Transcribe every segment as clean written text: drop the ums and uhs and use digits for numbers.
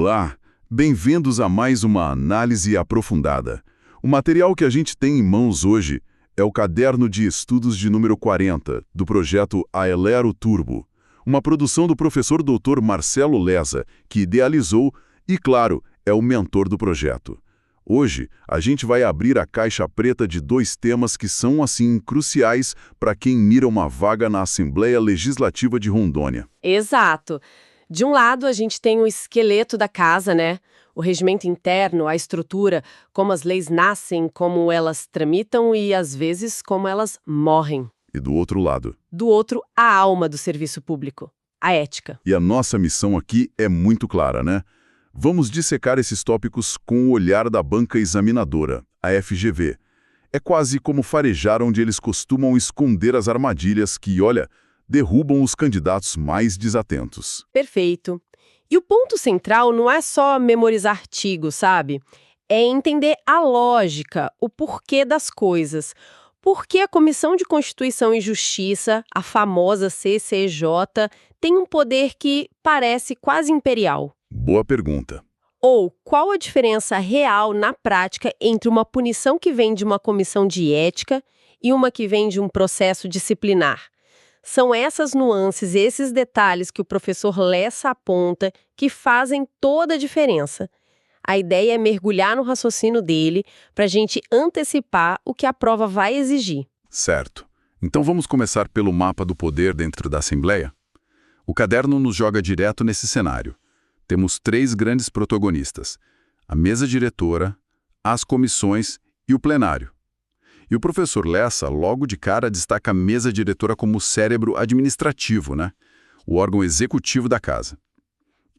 Olá, bem-vindos a mais uma análise aprofundada. O material que a gente tem em mãos hoje é o Caderno de Estudos de número 40, do projeto Aelero Turbo, uma produção do professor Dr. Marcelo Lessa, que idealizou e, claro, é o mentor do projeto. Hoje, a gente vai abrir a caixa preta de dois temas que são, assim, cruciais para quem mira uma vaga na Assembleia Legislativa de Rondônia. Exato. De um lado, a gente tem o esqueleto da casa, né? O regimento interno, a estrutura, como as leis nascem, como elas tramitam e, às vezes, como elas morrem. E do outro lado? Do outro, a alma do serviço público, a ética. E a nossa missão aqui é muito clara, né? Vamos dissecar esses tópicos com o olhar da banca examinadora, a FGV. É quase como farejar onde eles costumam esconder as armadilhas que, olha, derrubam os candidatos mais desatentos. Perfeito. E o ponto central não é só memorizar artigos, sabe? É entender a lógica, o porquê das coisas. Por que a Comissão de Constituição e Justiça, a famosa CCJ, tem um poder que parece quase imperial? Boa pergunta. Ou qual a diferença real na prática entre uma punição que vem de uma comissão de ética e uma que vem de um processo disciplinar? São essas nuances, esses detalhes que o professor Lessa aponta que fazem toda a diferença. A ideia é mergulhar no raciocínio dele para a gente antecipar o que a prova vai exigir. Certo. Então vamos começar pelo mapa do poder dentro da Assembleia? O caderno nos joga direto nesse cenário. Temos três grandes protagonistas: a mesa diretora, as comissões e o plenário. E o professor Lessa, logo de cara, destaca a mesa diretora como o cérebro administrativo, né? O órgão executivo da casa.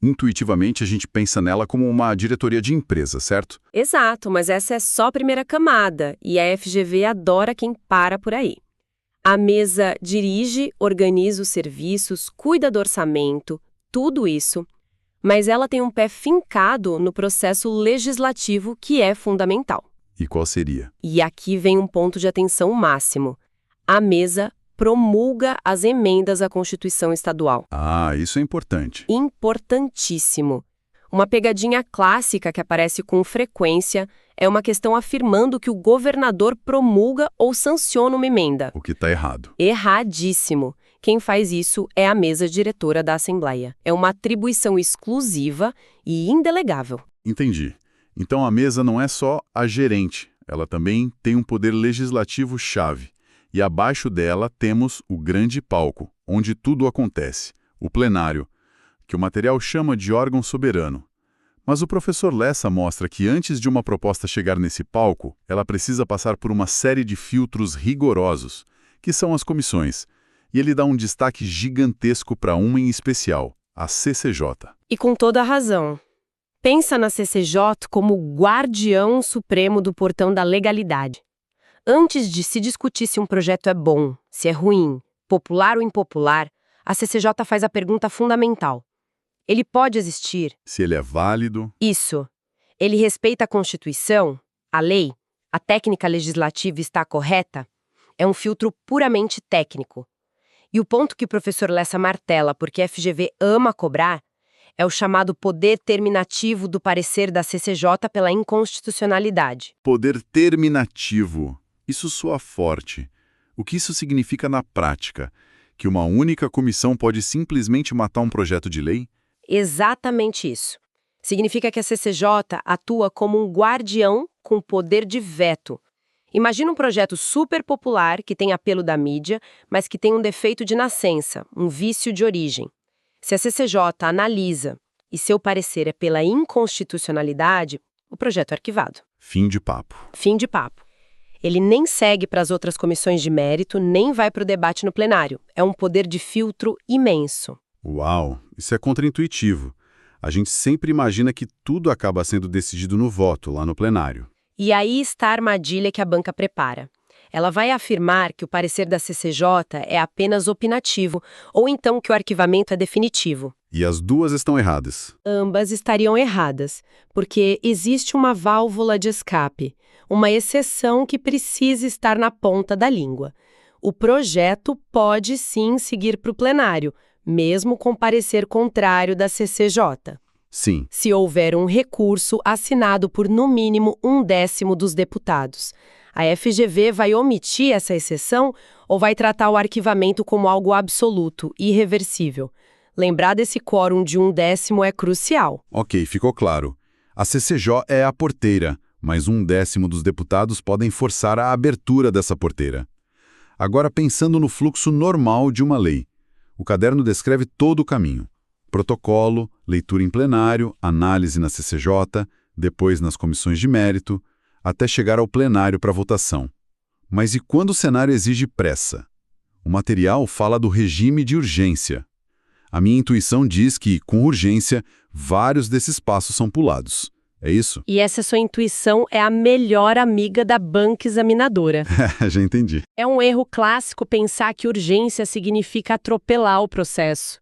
Intuitivamente, a gente pensa nela como uma diretoria de empresa, certo? Exato, mas essa é só a primeira camada, e a FGV adora quem para por aí. A mesa dirige, organiza os serviços, cuida do orçamento, tudo isso, mas ela tem um pé fincado no processo legislativo que é fundamental. E qual seria? E aqui vem um ponto de atenção máximo. A mesa promulga as emendas à Constituição Estadual. Ah, isso é importante. Importantíssimo. Uma pegadinha clássica que aparece com frequência é uma questão afirmando que o governador promulga ou sanciona uma emenda. O que está errado. Erradíssimo. Quem faz isso é a mesa diretora da Assembleia. É uma atribuição exclusiva e indelegável. Entendi. Então a mesa não é só a gerente, ela também tem um poder legislativo chave. E abaixo dela temos o grande palco, onde tudo acontece, o plenário, que o material chama de órgão soberano. Mas o professor Lessa mostra que antes de uma proposta chegar nesse palco, ela precisa passar por uma série de filtros rigorosos, que são as comissões. E ele dá um destaque gigantesco para uma em especial, a CCJ. E com toda a razão. Pensa na CCJ como o guardião supremo do portão da legalidade. Antes de se discutir se um projeto é bom, se é ruim, popular ou impopular, a CCJ faz a pergunta fundamental. Ele pode existir? Se ele é válido? Isso. Ele respeita a Constituição? A lei? A técnica legislativa está correta? É um filtro puramente técnico. E o ponto que o professor Lessa martela, porque a FGV ama cobrar, é o chamado poder terminativo do parecer da CCJ pela inconstitucionalidade. Poder terminativo. Isso soa forte. O que isso significa na prática? Que uma única comissão pode simplesmente matar um projeto de lei? Exatamente isso. Significa que a CCJ atua como um guardião com poder de veto. Imagina um projeto super popular que tem apelo da mídia, mas que tem um defeito de nascença, um vício de origem. Se a CCJ analisa e seu parecer é pela inconstitucionalidade, o projeto é arquivado. Fim de papo. Fim de papo. Ele nem segue para as outras comissões de mérito, nem vai para o debate no plenário. É um poder de filtro imenso. Uau, isso é contraintuitivo. A gente sempre imagina que tudo acaba sendo decidido no voto, lá no plenário. E aí está a armadilha que a banca prepara. Ela vai afirmar que o parecer da CCJ é apenas opinativo, ou então que o arquivamento é definitivo. E as duas estão erradas. Ambas estariam erradas, porque existe uma válvula de escape, uma exceção que precisa estar na ponta da língua. O projeto pode sim seguir para o plenário, mesmo com parecer contrário da CCJ. Sim. Se houver um recurso assinado por no mínimo 1/10 dos deputados. A FGV vai omitir essa exceção ou vai tratar o arquivamento como algo absoluto, irreversível? Lembrar desse quórum de 1/10 é crucial. Ok, ficou claro. A CCJ é a porteira, mas 1/10 dos deputados podem forçar a abertura dessa porteira. Agora, pensando no fluxo normal de uma lei. O caderno descreve todo o caminho. Protocolo, leitura em plenário, análise na CCJ, depois nas comissões de mérito, até chegar ao plenário para votação. Mas e quando o cenário exige pressa? O material fala do regime de urgência. A minha intuição diz que, com urgência, vários desses passos são pulados. É isso? E essa sua intuição é a melhor amiga da banca examinadora. Já entendi. É um erro clássico pensar que urgência significa atropelar o processo.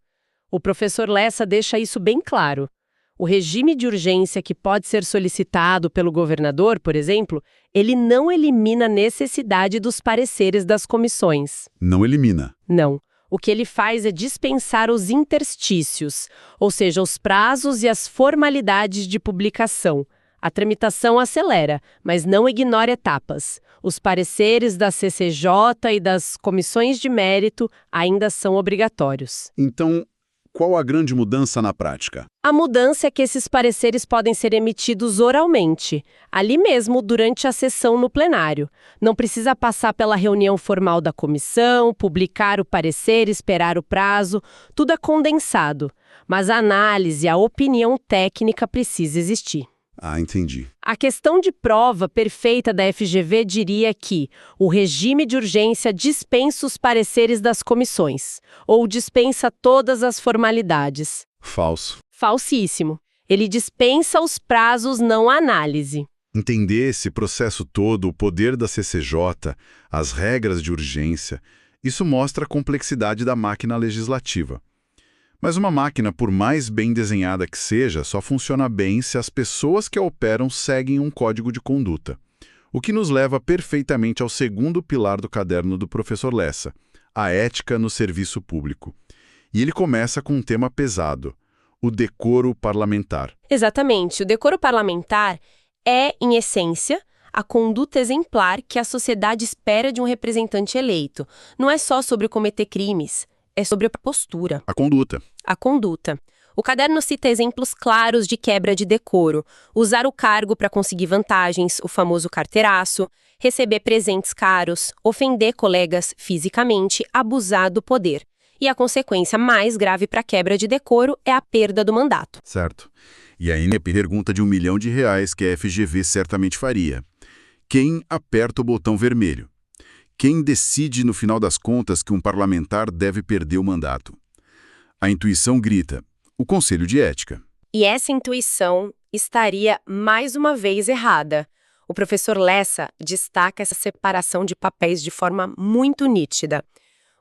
O professor Lessa deixa isso bem claro. O regime de urgência que pode ser solicitado pelo governador, por exemplo, ele não elimina a necessidade dos pareceres das comissões. Não elimina. Não. O que ele faz é dispensar os interstícios, ou seja, os prazos e as formalidades de publicação. A tramitação acelera, mas não ignora etapas. Os pareceres da CCJ e das comissões de mérito ainda são obrigatórios. Então, qual a grande mudança na prática? A mudança é que esses pareceres podem ser emitidos oralmente, ali mesmo durante a sessão no plenário. Não precisa passar pela reunião formal da comissão, publicar o parecer, esperar o prazo, tudo é condensado. Mas a análise, a opinião técnica precisa existir. Ah, entendi. A questão de prova perfeita da FGV diria que o regime de urgência dispensa os pareceres das comissões, ou dispensa todas as formalidades. Falso. Falsíssimo. Ele dispensa os prazos, não a análise. Entender esse processo todo, o poder da CCJ, as regras de urgência, isso mostra a complexidade da máquina legislativa. Mas uma máquina, por mais bem desenhada que seja, só funciona bem se as pessoas que a operam seguem um código de conduta. O que nos leva perfeitamente ao segundo pilar do caderno do professor Lessa, a ética no serviço público. E ele começa com um tema pesado, o decoro parlamentar. Exatamente. O decoro parlamentar é, em essência, a conduta exemplar que a sociedade espera de um representante eleito. Não é só sobre cometer crimes. É sobre a postura. A conduta. A conduta. O caderno cita exemplos claros de quebra de decoro. Usar o cargo para conseguir vantagens, o famoso carteiraço, receber presentes caros, ofender colegas fisicamente, abusar do poder. E a consequência mais grave para a quebra de decoro é a perda do mandato. Certo. E aí a pergunta de R$1 milhão que a FGV certamente faria. Quem aperta o botão vermelho? Quem decide, no final das contas, que um parlamentar deve perder o mandato? A intuição grita, o Conselho de Ética. E essa intuição estaria, mais uma vez, errada. O professor Lessa destaca essa separação de papéis de forma muito nítida.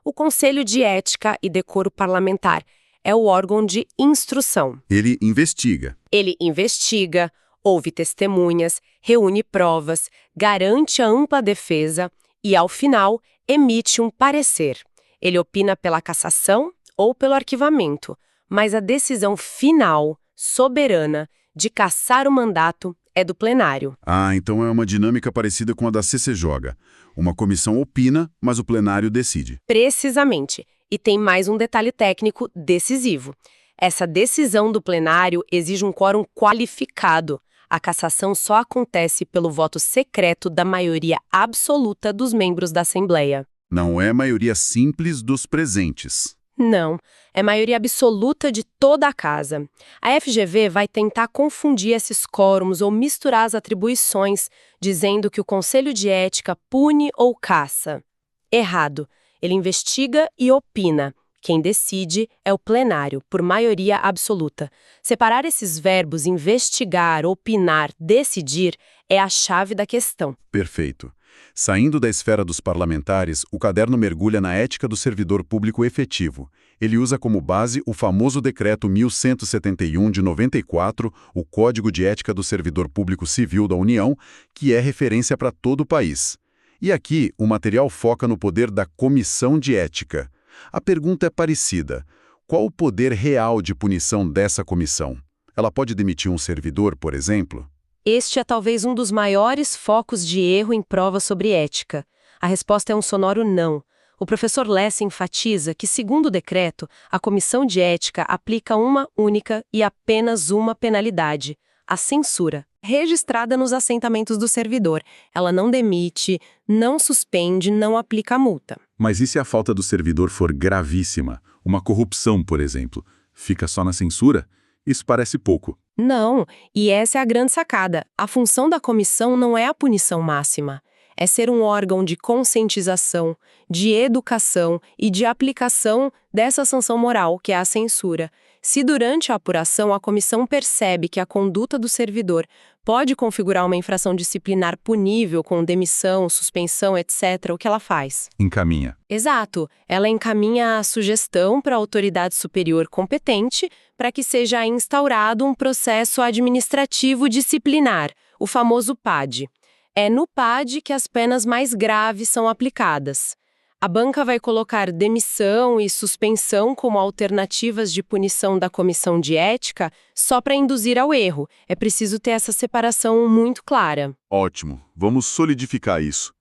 O Conselho de Ética e Decoro Parlamentar é o órgão de instrução. Ele investiga. Ele investiga, ouve testemunhas, reúne provas, garante a ampla defesa e, ao final, emite um parecer. Ele opina pela cassação ou pelo arquivamento, mas a decisão final, soberana, de cassar o mandato é do plenário. Ah, então é uma dinâmica parecida com a da CCJ. Uma comissão opina, mas o plenário decide. Precisamente. E tem mais um detalhe técnico decisivo. Essa decisão do plenário exige um quórum qualificado. A cassação só acontece pelo voto secreto da maioria absoluta dos membros da Assembleia. Não é maioria simples dos presentes. Não, é maioria absoluta de toda a casa. A FGV vai tentar confundir esses quórums ou misturar as atribuições, dizendo que o Conselho de Ética pune ou caça. Errado. Ele investiga e opina. Quem decide é o plenário, por maioria absoluta. Separar esses verbos investigar, opinar, decidir é a chave da questão. Perfeito. Saindo da esfera dos parlamentares, o caderno mergulha na ética do servidor público efetivo. Ele usa como base o famoso Decreto 1171 de 94, o Código de Ética do Servidor Público Civil da União, que é referência para todo o país. E aqui, o material foca no poder da Comissão de Ética. A pergunta é parecida. Qual o poder real de punição dessa comissão? Ela pode demitir um servidor, por exemplo? Este é talvez um dos maiores focos de erro em provas sobre ética. A resposta é um sonoro não. O professor Lessa enfatiza que, segundo o decreto, a comissão de ética aplica uma única e apenas uma penalidade: a censura, registrada nos assentamentos do servidor. Ela não demite, não suspende, não aplica a multa. Mas e se a falta do servidor for gravíssima? Uma corrupção, por exemplo. Fica só na censura? Isso parece pouco. Não, e essa é a grande sacada. A função da comissão não é a punição máxima. É ser um órgão de conscientização, de educação e de aplicação dessa sanção moral, que é a censura. Se durante a apuração a comissão percebe que a conduta do servidor pode configurar uma infração disciplinar punível com demissão, suspensão, etc., o que ela faz? Encaminha. Exato. Ela encaminha a sugestão para a autoridade superior competente para que seja instaurado um processo administrativo disciplinar, o famoso PAD. É no PAD que as penas mais graves são aplicadas. A banca vai colocar demissão e suspensão como alternativas de punição da comissão de ética só para induzir ao erro. É preciso ter essa separação muito clara. Ótimo. Vamos solidificar isso.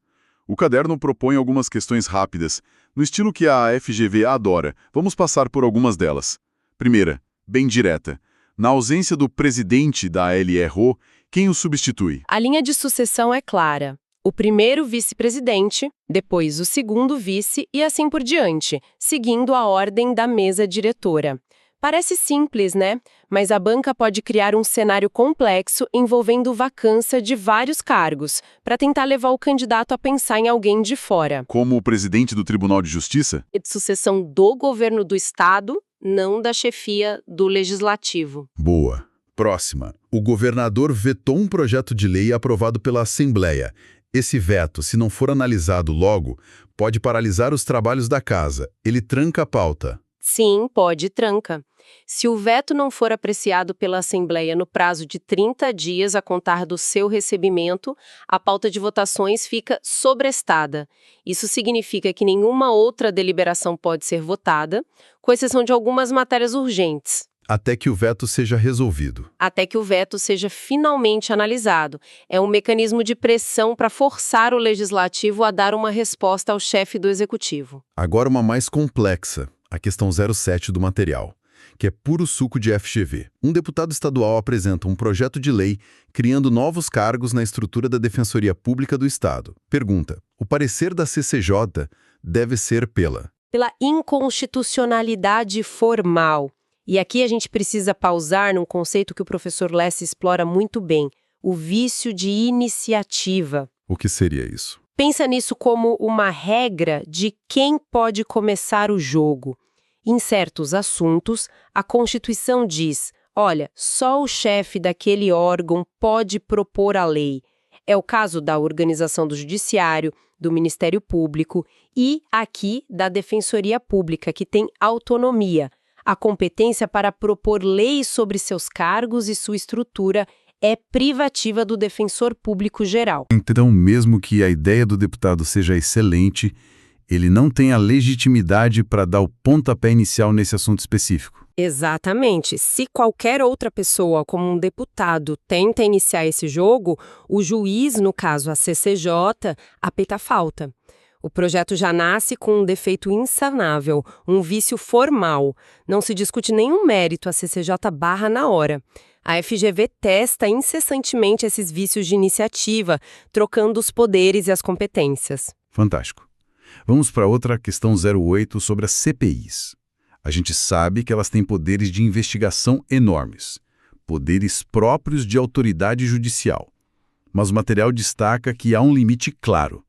O caderno propõe algumas questões rápidas, no estilo que a FGV adora. Vamos passar por algumas delas. Primeira, bem direta. Na ausência do presidente da LRO, quem o substitui? A linha de sucessão é clara. O primeiro vice-presidente, depois o segundo vice e assim por diante, seguindo a ordem da mesa diretora. Parece simples, né? Mas a banca pode criar um cenário complexo envolvendo vacância de vários cargos, para tentar levar o candidato a pensar em alguém de fora. Como o presidente do Tribunal de Justiça? E de sucessão do governo do Estado, não da chefia do Legislativo. Boa. Próxima. O governador vetou um projeto de lei aprovado pela Assembleia. Esse veto, se não for analisado logo, pode paralisar os trabalhos da casa. Ele tranca a pauta. Sim, pode, tranca. Se o veto não for apreciado pela Assembleia no prazo de 30 dias a contar do seu recebimento, a pauta de votações fica sobrestada. Isso significa que nenhuma outra deliberação pode ser votada, com exceção de algumas matérias urgentes. Até que o veto seja resolvido. Até que o veto seja finalmente analisado. É um mecanismo de pressão para forçar o Legislativo a dar uma resposta ao chefe do Executivo. Agora uma mais complexa, a questão 07 do material, que é puro suco de FGV. Um deputado estadual apresenta um projeto de lei criando novos cargos na estrutura da Defensoria Pública do Estado. Pergunta: o parecer da CCJ deve ser pela inconstitucionalidade formal. E aqui a gente precisa pausar num conceito que o professor Lessa explora muito bem, o vício de iniciativa. O que seria isso? Pensa nisso como uma regra de quem pode começar o jogo. Em certos assuntos, a Constituição diz, olha, só o chefe daquele órgão pode propor a lei. É o caso da organização do Judiciário, do Ministério Público e, aqui, da Defensoria Pública, que tem autonomia. A competência para propor leis sobre seus cargos e sua estrutura é privativa do defensor público geral. Então, mesmo que a ideia do deputado seja excelente, ele não tem a legitimidade para dar o pontapé inicial nesse assunto específico. Exatamente. Se qualquer outra pessoa, como um deputado, tenta iniciar esse jogo, o juiz, no caso a CCJ, apita a falta. O projeto já nasce com um defeito insanável, um vício formal. Não se discute nenhum mérito, a CCJ barra na hora. A FGV testa incessantemente esses vícios de iniciativa, trocando os poderes e as competências. Fantástico. Vamos para outra questão 08 sobre as CPIs. A gente sabe que elas têm poderes de investigação enormes, poderes próprios de autoridade judicial. Mas o material destaca que há um limite claro.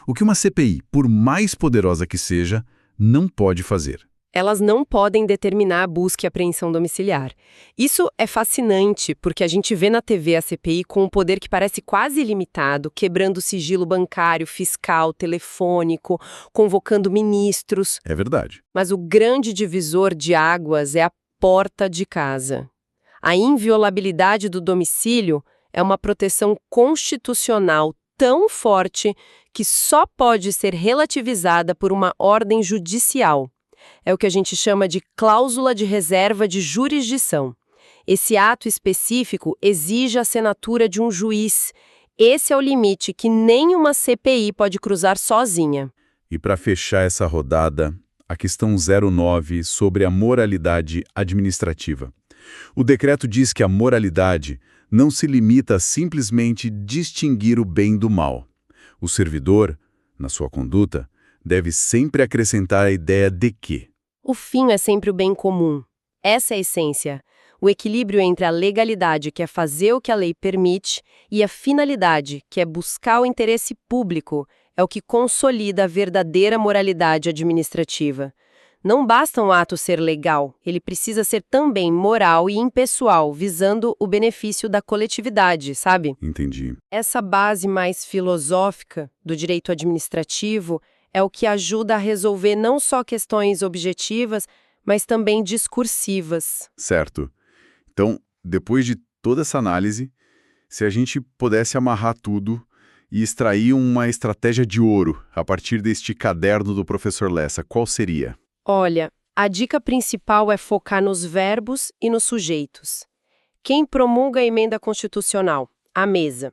O que uma CPI, por mais poderosa que seja, não pode fazer. Elas não podem determinar a busca e apreensão domiciliar. Isso é fascinante, porque a gente vê na TV a CPI com um poder que parece quase ilimitado, quebrando o sigilo bancário, fiscal, telefônico, convocando ministros. É verdade. Mas o grande divisor de águas é a porta de casa. A inviolabilidade do domicílio é uma proteção constitucional tão forte que só pode ser relativizada por uma ordem judicial. É o que a gente chama de cláusula de reserva de jurisdição. Esse ato específico exige a assinatura de um juiz. Esse é o limite que nenhuma CPI pode cruzar sozinha. E para fechar essa rodada, a questão 09 sobre a moralidade administrativa. O decreto diz que a moralidade não se limita a simplesmente distinguir o bem do mal. O servidor, na sua conduta, deve sempre acrescentar a ideia de que O fim é sempre o bem comum. Essa é a essência. O equilíbrio entre a legalidade, que é fazer o que a lei permite, e a finalidade, que é buscar o interesse público, é o que consolida a verdadeira moralidade administrativa. Não basta um ato ser legal, ele precisa ser também moral e impessoal, visando o benefício da coletividade, sabe? Entendi. Essa base mais filosófica do direito administrativo é o que ajuda a resolver não só questões objetivas, mas também discursivas. Certo. Então, depois de toda essa análise, se a gente pudesse amarrar tudo e extrair uma estratégia de ouro a partir deste caderno do professor Lessa, qual seria? Olha, a dica principal é focar nos verbos e nos sujeitos. Quem promulga a emenda constitucional? A mesa.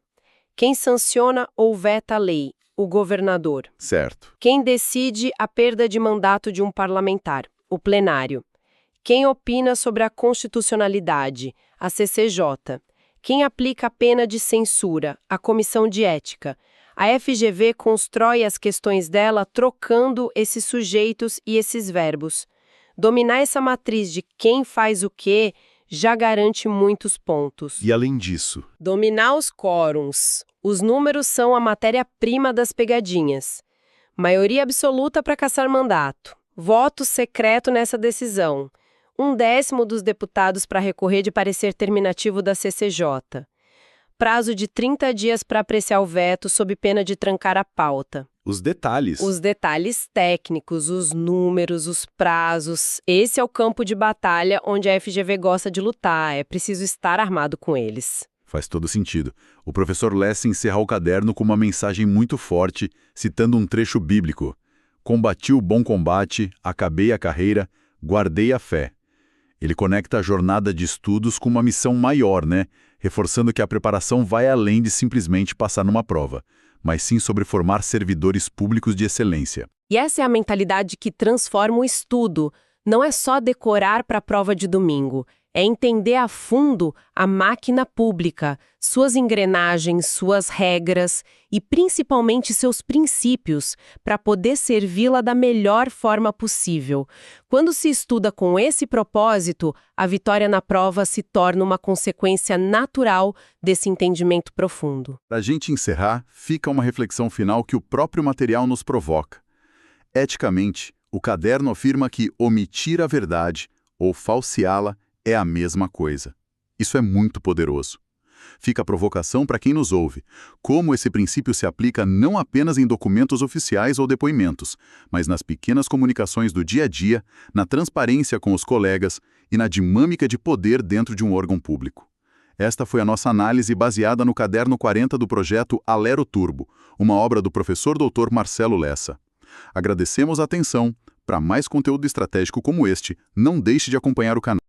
Quem sanciona ou veta a lei? O governador. Certo. Quem decide a perda de mandato de um parlamentar? O plenário. Quem opina sobre a constitucionalidade? A CCJ. Quem aplica a pena de censura? A Comissão de Ética. A FGV constrói as questões dela trocando esses sujeitos e esses verbos. Dominar essa matriz de quem faz o quê já garante muitos pontos. E além disso? Dominar os quóruns. Os números são a matéria-prima das pegadinhas. Maioria absoluta para cassar mandato. Voto secreto nessa decisão. 1/10 dos deputados para recorrer de parecer terminativo da CCJ. Prazo de 30 dias para apreciar o veto sob pena de trancar a pauta. Os detalhes. Os detalhes técnicos, os números, os prazos. Esse é o campo de batalha onde a FGV gosta de lutar. É preciso estar armado com eles. Faz todo sentido. O professor Lessa encerra o caderno com uma mensagem muito forte, citando um trecho bíblico. Combati o bom combate, acabei a carreira, guardei a fé. Ele conecta a jornada de estudos com uma missão maior, né? Reforçando que a preparação vai além de simplesmente passar numa prova, mas sim sobre formar servidores públicos de excelência. E essa é a mentalidade que transforma o estudo. Não é só decorar para a prova de domingo. É entender a fundo a máquina pública, suas engrenagens, suas regras e principalmente seus princípios, para poder servi-la da melhor forma possível. Quando se estuda com esse propósito, a vitória na prova se torna uma consequência natural desse entendimento profundo. Para a gente encerrar, fica uma reflexão final que o próprio material nos provoca. Eticamente, o caderno afirma que omitir a verdade ou falseá-la é a mesma coisa. Isso é muito poderoso. Fica a provocação para quem nos ouve. Como esse princípio se aplica não apenas em documentos oficiais ou depoimentos, mas nas pequenas comunicações do dia a dia, na transparência com os colegas e na dinâmica de poder dentro de um órgão público. Esta foi a nossa análise baseada no caderno 40 do projeto Alero Turbo, uma obra do professor Dr. Marcelo Lessa. Agradecemos a atenção. Para mais conteúdo estratégico como este, não deixe de acompanhar o canal.